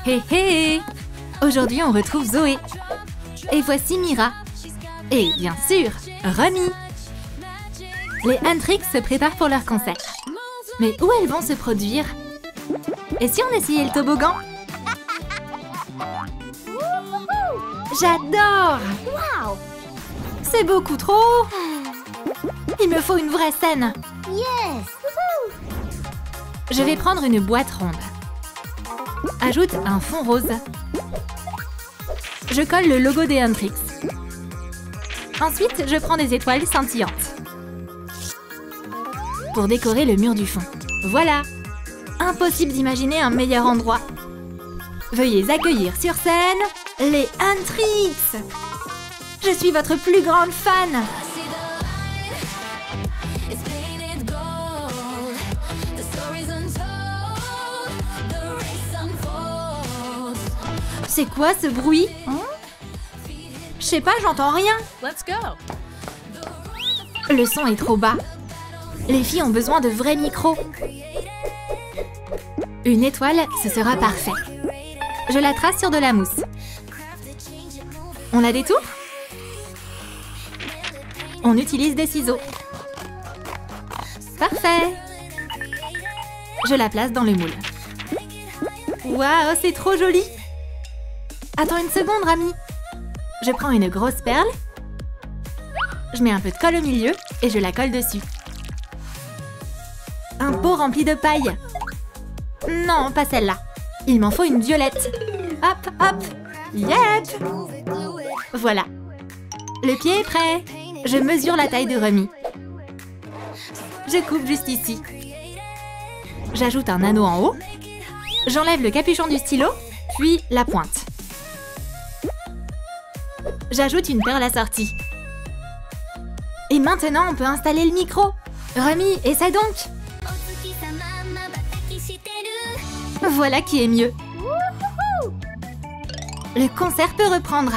Hé hé! Aujourd'hui, on retrouve Zoé. Et voici Mira. Et bien sûr, Romy. Les Huntrix se préparent pour leur concert. Mais où elles vont se produire? Et si on essayait le toboggan? J'adore! C'est beaucoup trop! Il me faut une vraie scène! Je vais prendre une boîte ronde. Ajoute un fond rose. Je colle le logo des Huntrix. Ensuite, je prends des étoiles scintillantes. Pour décorer le mur du fond. Voilà! Impossible d'imaginer un meilleur endroit. Veuillez accueillir sur scène les Huntrix. Je suis votre plus grande fan. C'est quoi ce bruit? Je sais pas, j'entends rien. Let's go. Le son est trop bas. Les filles ont besoin de vrais micros. Une étoile, ce sera parfait. Je la trace sur de la mousse. On la détourne? On utilise des ciseaux. Parfait. Je la place dans le moule. Waouh, c'est trop joli. Attends une seconde, Rami. Je prends une grosse perle. Je mets un peu de colle au milieu et je la colle dessus. Un pot rempli de paille. Non, pas celle-là. Il m'en faut une violette. Hop, hop. Yep. Voilà. Le pied est prêt. Je mesure la taille de Romy. Je coupe juste ici. J'ajoute un anneau en haut. J'enlève le capuchon du stylo, puis la pointe. J'ajoute une perle assortie. Et maintenant, on peut installer le micro. Romy, essaie donc. Voilà qui est mieux. Le concert peut reprendre.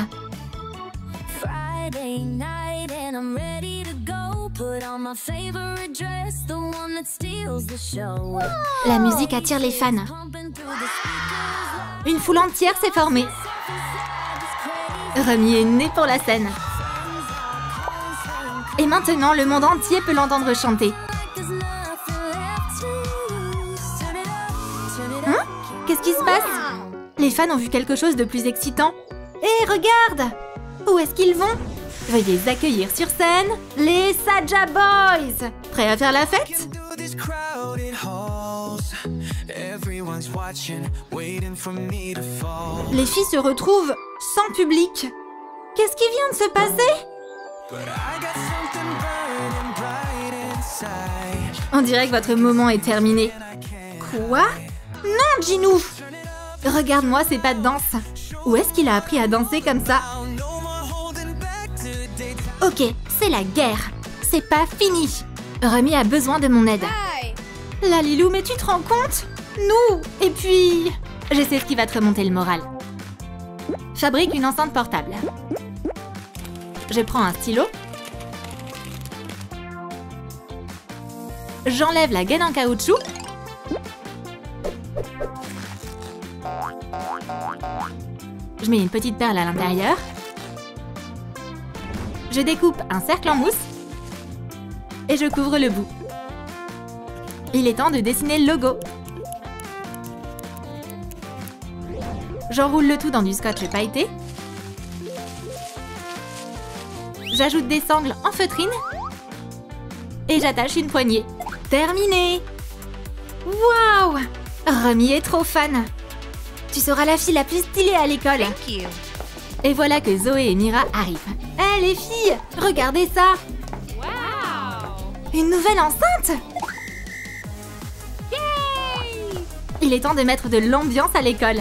La musique attire les fans. Une foule entière s'est formée. Romy est née pour la scène. Et maintenant, le monde entier peut l'entendre chanter. Hein? Qu'est-ce qui se passe? Les fans ont vu quelque chose de plus excitant. Hé, regarde! Où est-ce qu'ils vont? Veuillez accueillir sur scène les Saja Boys! Prêts à faire la fête? Les filles se retrouvent sans public. Qu'est-ce qui vient de se passer? On dirait que votre moment est terminé. Quoi? Non, Jinou! Regarde-moi ces pas de danse. Où est-ce qu'il a appris à danser comme ça? Ok, c'est la guerre. C'est pas fini. Romy a besoin de mon aide. La Lilou, mais tu te rends compte? Nous! Et puis... Je sais ce qui va te remonter le moral. Fabrique une enceinte portable. Je prends un stylo. J'enlève la gaine en caoutchouc. Je mets une petite perle à l'intérieur. Je découpe un cercle en mousse. Et je couvre le bout. Il est temps de dessiner le logo. J'enroule le tout dans du scotch pailleté. J'ajoute des sangles en feutrine. Et j'attache une poignée. Terminé! Waouh! Romy est trop fan. Tu seras la fille la plus stylée à l'école. Et voilà que Zoé et Mira arrivent. Hé les filles, regardez ça! Une nouvelle enceinte! Il est temps de mettre de l'ambiance à l'école.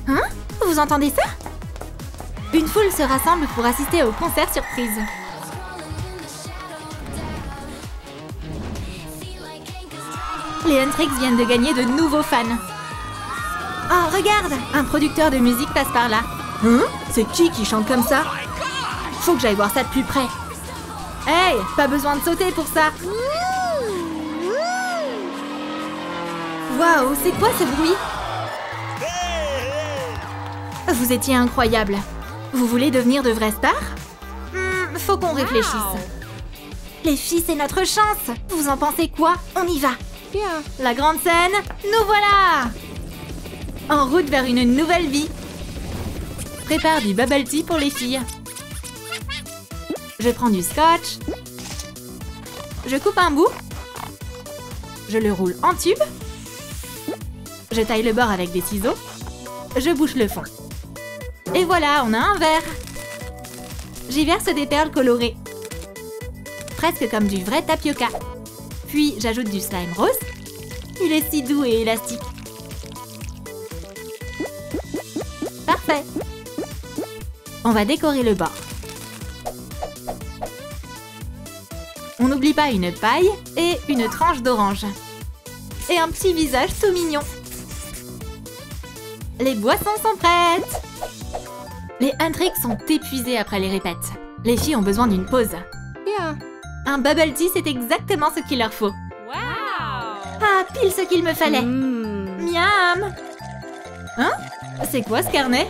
Hein? Vous entendez ça? Une foule se rassemble pour assister au concert surprise. Les Huntrix viennent de gagner de nouveaux fans. Oh, regarde! Un producteur de musique passe par là. Hein? C'est qui chante comme ça? Faut que j'aille voir ça de plus près. Hey, pas besoin de sauter pour ça. Waouh, c'est quoi ce bruit? Vous étiez incroyable. Vous voulez devenir de vraies stars? Faut qu'on réfléchisse. Les filles, c'est notre chance. Vous en pensez quoi? On y va. La grande scène, nous voilà! En route vers une nouvelle vie. Prépare du bubble tea pour les filles. Je prends du scotch. Je coupe un bout. Je le roule en tube. Je taille le bord avec des ciseaux. Je bouche le fond. Et voilà, on a un verre. J'y verse des perles colorées. Presque comme du vrai tapioca. Puis j'ajoute du slime rose. Il est si doux et élastique. Parfait. On va décorer le bord. On n'oublie pas une paille et une tranche d'orange. Et un petit visage tout mignon. Les boissons sont prêtes. Les Huntrix sont épuisés après les répètes. Les filles ont besoin d'une pause. Un bubble tea, c'est exactement ce qu'il leur faut. Ah, pile ce qu'il me fallait. Miam. Hein? C'est quoi ce carnet?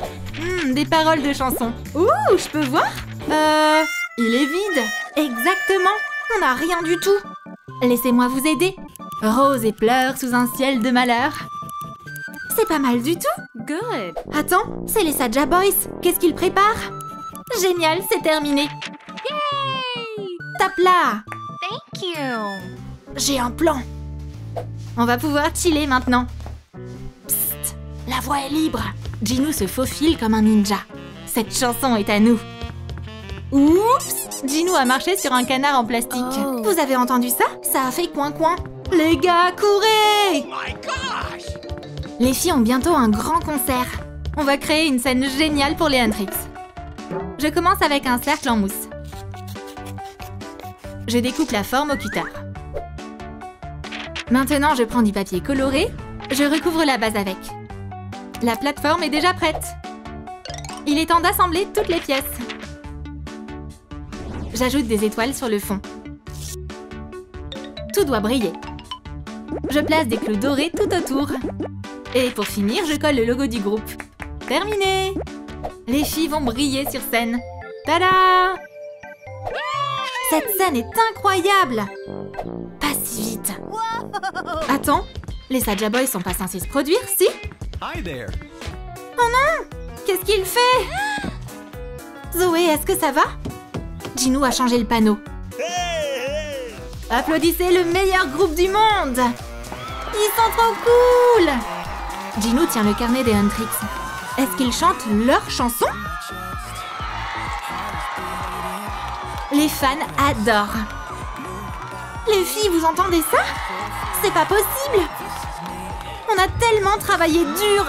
Des paroles de chansons. Ouh, je peux voir? Il est vide. Exactement. On n'a rien du tout. Laissez-moi vous aider. Rose et pleure sous un ciel de malheur. C'est pas mal du tout. Good. Attends, c'est les Saja Boys. Qu'est-ce qu'ils préparent? Génial, c'est terminé. Yay! Tape là. Thank you. J'ai un plan. On va pouvoir chiller maintenant. Psst, la voie est libre. Jinou se faufile comme un ninja. Cette chanson est à nous. Oups! Jinou a marché sur un canard en plastique. Oh. Vous avez entendu ça? Ça a fait coin-coin. Les gars, courez! Oh my gosh! Les filles ont bientôt un grand concert. On va créer une scène géniale pour les Huntrix. Je commence avec un cercle en mousse. Je découpe la forme au cutter. Maintenant, je prends du papier coloré. Je recouvre la base avec. La plateforme est déjà prête. Il est temps d'assembler toutes les pièces. J'ajoute des étoiles sur le fond. Tout doit briller. Je place des clous dorés tout autour. Et pour finir, je colle le logo du groupe. Terminé! Les filles vont briller sur scène. Tada! Cette scène est incroyable! Pas si vite. Attends, les Saja Boys sont pas censés se produire, si? Hi there. Oh non! Qu'est-ce qu'il fait? Zoé, est-ce que ça va? Jinou a changé le panneau. Applaudissez le meilleur groupe du monde! Ils sont trop cool! Jinou tient le carnet des Huntrix. Est-ce qu'ils chantent leur chanson? Les fans adorent. Les filles, vous entendez ça? C'est pas possible! On a tellement travaillé dur!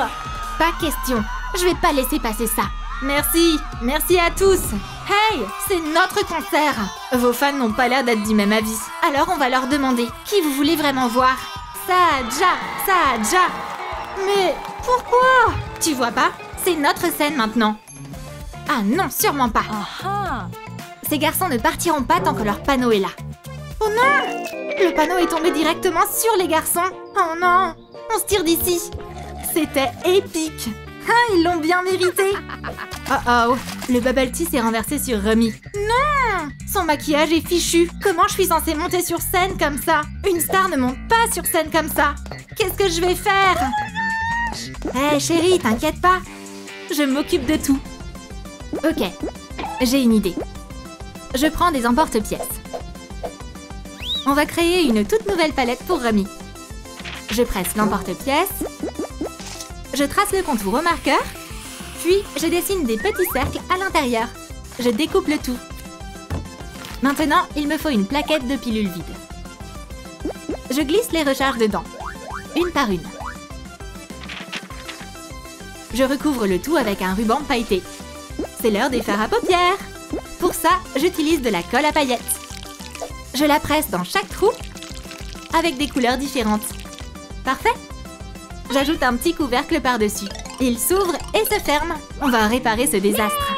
Pas question, je vais pas laisser passer ça. Merci, merci à tous. Hey, c'est notre concert. Vos fans n'ont pas l'air d'être du même avis. Alors on va leur demander qui vous voulez vraiment voir. Saja, Saja. Mais pourquoi? Tu vois pas? C'est notre scène maintenant. Ah non, sûrement pas. Ces garçons ne partiront pas tant que leur panneau est là. Oh non! Le panneau est tombé directement sur les garçons. Oh non! On se tire d'ici. C'était épique. Ah, ils l'ont bien mérité. Oh oh, le bubble tea s'est renversé sur Remy. Non! Son maquillage est fichu. Comment je suis censée monter sur scène comme ça? Une star ne monte pas sur scène comme ça. Qu'est-ce que je vais faire? Hé chérie, t'inquiète pas. Je m'occupe de tout. Ok, j'ai une idée. Je prends des emporte-pièces. On va créer une toute nouvelle palette pour Remy. Je presse l'emporte-pièce. Je trace le contour au marqueur. Puis, je dessine des petits cercles à l'intérieur. Je découpe le tout. Maintenant, il me faut une plaquette de pilules vides. Je glisse les recharges dedans, une par une. Je recouvre le tout avec un ruban pailleté. C'est l'heure des fards à paupières. Pour ça, j'utilise de la colle à paillettes. Je la presse dans chaque trou avec des couleurs différentes. Parfait! J'ajoute un petit couvercle par-dessus. Il s'ouvre et se ferme. On va réparer ce désastre.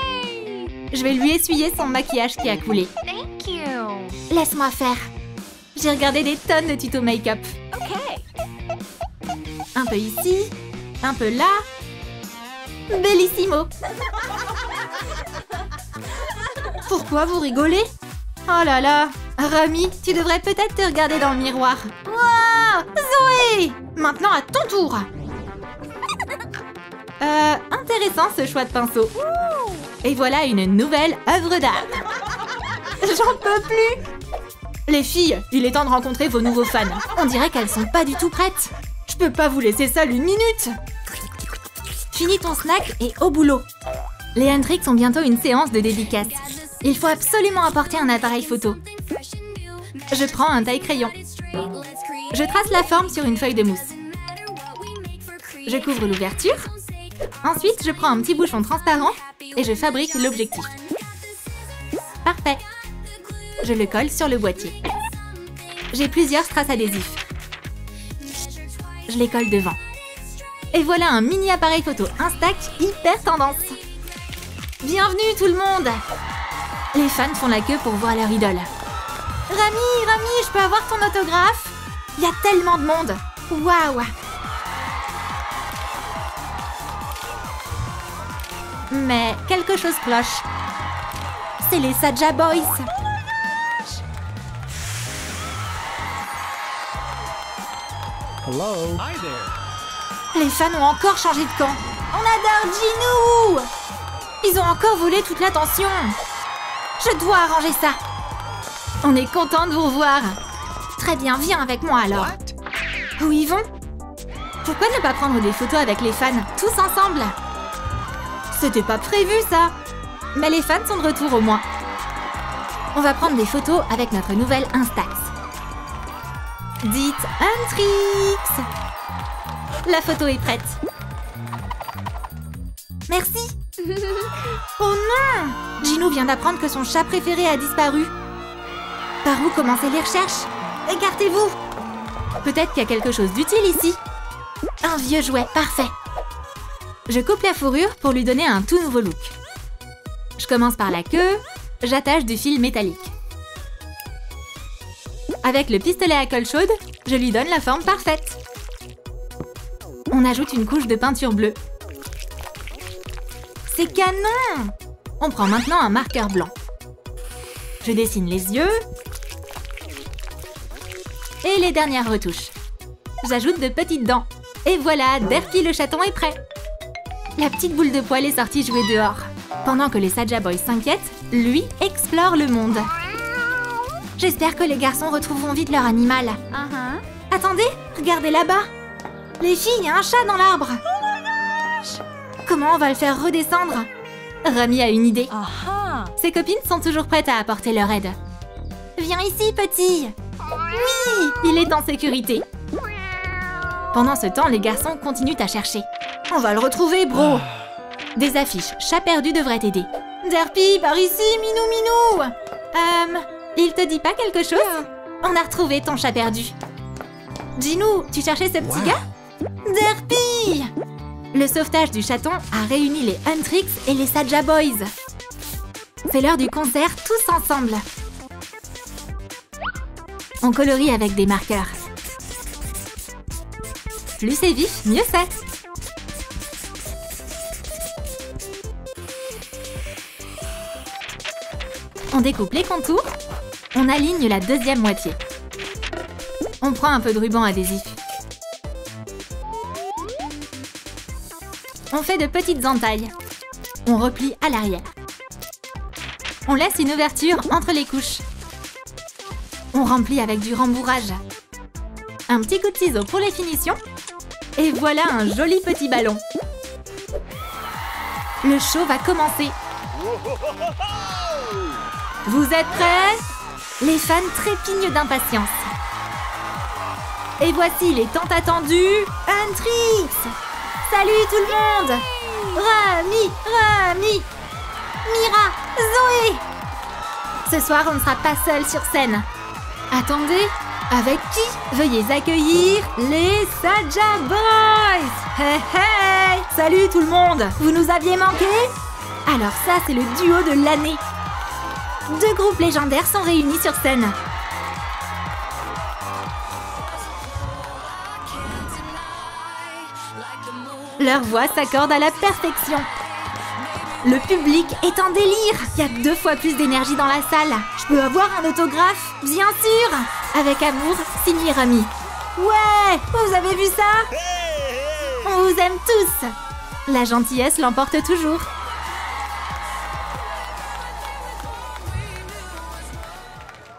Je vais lui essuyer son maquillage qui a coulé. Thank you. Laisse-moi faire. J'ai regardé des tonnes de tutos make-up. Okay. peu ici, un peu là. Bellissimo! Pourquoi vous rigolez? Oh là là! Rami, tu devrais peut-être te regarder dans le miroir. Wow! Zoé! Maintenant à ton tour! Intéressant ce choix de pinceau. Et voilà une nouvelle œuvre d'art. J'en peux plus! Les filles, il est temps de rencontrer vos nouveaux fans. On dirait qu'elles sont pas du tout prêtes. Je peux pas vous laisser seule une minute. Finis ton snack et au boulot. Les Hendrix ont bientôt une séance de dédicace. Il faut absolument apporter un appareil photo. Je prends un taille-crayon. Je trace la forme sur une feuille de mousse. Je couvre l'ouverture. Ensuite, je prends un petit bouchon transparent et je fabrique l'objectif. Parfait. Je le colle sur le boîtier. J'ai plusieurs strass adhésifs. Je les colle devant. Et voilà un mini appareil photo Instax hyper tendance. Bienvenue tout le monde! Les fans font la queue pour voir leur idole. Rami, je peux avoir ton autographe? Il y a tellement de monde. Waouh! Mais quelque chose cloche. C'est les Saja Boys. Hello. Hi there. Les fans ont encore changé de camp. On adore Jinou! Ils ont encore volé toute l'attention. Je dois arranger ça. On est content de vous revoir. Très bien, viens avec moi alors. Où ils vont? Pourquoi ne pas prendre des photos avec les fans, tous ensemble? C'était pas prévu ça. Mais les fans sont de retour au moins. On va prendre des photos avec notre nouvelle Instax. Dites Hendrix. La photo est prête. Merci. Oh non! Jinou vient d'apprendre que son chat préféré a disparu. Par où commencer les recherches? Écartez-vous! Peut-être qu'il y a quelque chose d'utile ici. Un vieux jouet, parfait. Je coupe la fourrure pour lui donner un tout nouveau look. Je commence par la queue, j'attache du fil métallique. Avec le pistolet à colle chaude, je lui donne la forme parfaite. On ajoute une couche de peinture bleue. C'est canon! On prend maintenant un marqueur blanc. Je dessine les yeux. Et les dernières retouches. J'ajoute de petites dents. Et voilà, Derpy le chaton est prêt. La petite boule de poil est sortie jouer dehors. Pendant que les Saja Boys s'inquiètent, lui explore le monde. J'espère que les garçons retrouveront vite leur animal. Attendez, regardez là-bas. Les filles, il y a un chat dans l'arbre. Comment on va le faire redescendre? Rami a une idée. Ses copines sont toujours prêtes à apporter leur aide. Viens ici, petit. Oui, il est en sécurité. Pendant ce temps, les garçons continuent à chercher. On va le retrouver, bro. Des affiches chat perdu devraient t'aider. Derpy, par ici, minou. Il te dit pas quelque chose? On a retrouvé ton chat perdu. Jinou, tu cherchais ce petit gars? Derpy! Le sauvetage du chaton a réuni les Hendrix et les Saja Boys. C'est l'heure du concert tous ensemble. On colorie avec des marqueurs. Plus c'est vif, mieux c'est. On découpe les contours. On aligne la deuxième moitié. On prend un peu de ruban adhésif. On fait de petites entailles. On replie à l'arrière. On laisse une ouverture entre les couches. On remplit avec du rembourrage. Un petit coup de ciseau pour les finitions. Et voilà un joli petit ballon. Le show va commencer. Vous êtes prêts? Les fans trépignent d'impatience. Et voici les tant attendus Hendrix. Salut tout le monde! Rami, Mira, Zoé! Ce soir, on ne sera pas seul sur scène. Attendez, avec qui? Veuillez accueillir les Saja Boys! Hey hey! Salut tout le monde! Vous nous aviez manqué? Alors ça, c'est le duo de l'année. 2 groupes légendaires sont réunis sur scène. Leurs voix s'accordent à la perfection. Le public est en délire. Il y a 2 fois plus d'énergie dans la salle. Je peux avoir un autographe? Bien sûr. Avec amour, signé Rami. Ouais, vous avez vu ça? On vous aime tous. La gentillesse l'emporte toujours.